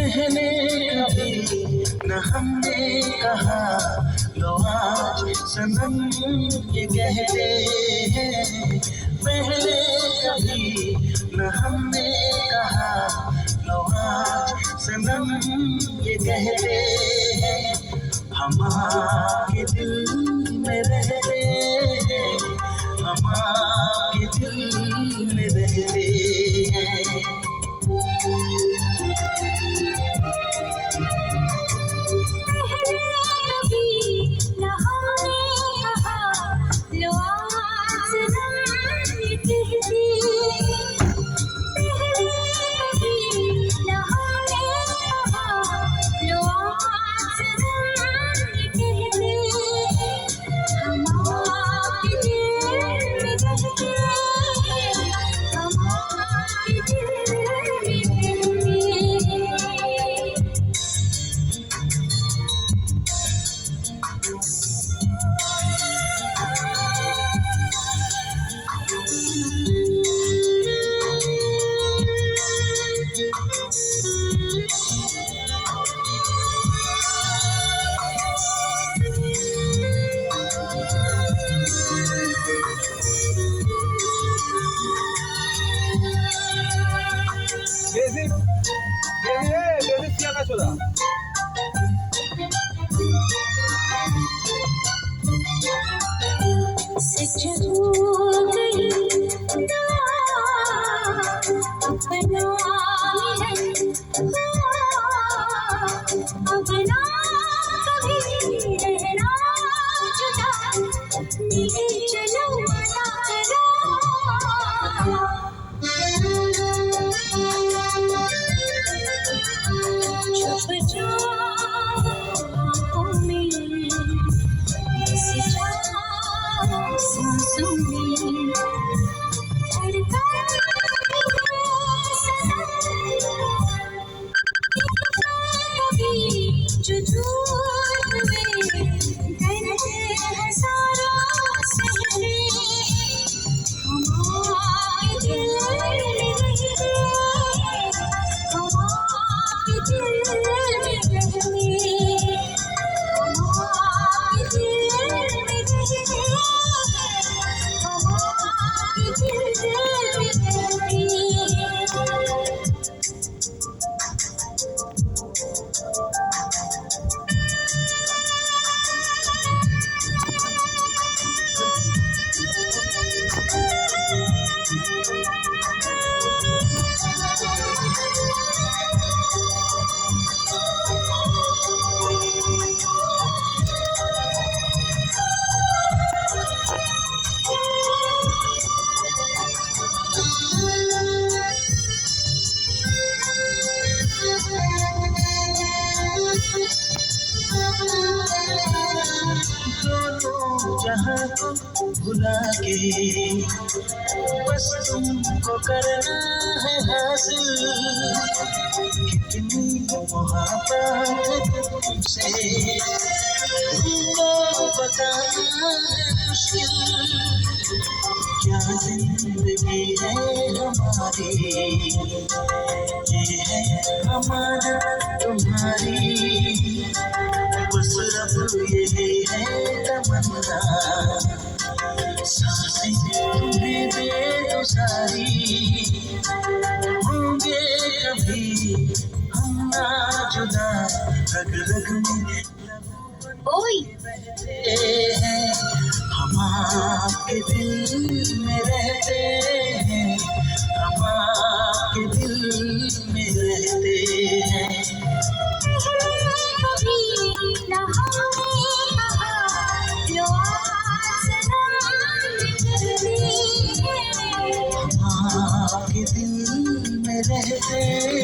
पहले कभी न हमने कहा, लो आज सनम ये कहते हैं। पहले कभी न हमने कहा, लो आज सनम ये कहते हैं। हम आपके दिल में रहते हैं, हम आपके दिल में रहते हैं। जहाँ को भुला के बस तुमको करना है हासिल। कितनी मोहब्बत तुमसे तुमको बताना है मुश्किल। क्या जिंदगी है हमारी, ये है हमारा तुम्हारी। बस रब यही है तमन्ना, सांसें तुम्हें दे दो सारी। होंगे कभी हम ना जुदा, रग रग में बहते हैं। हम आपके दिल में रहते हैं, हम आपके दिल में रहते हैं। आपके दिल में रहते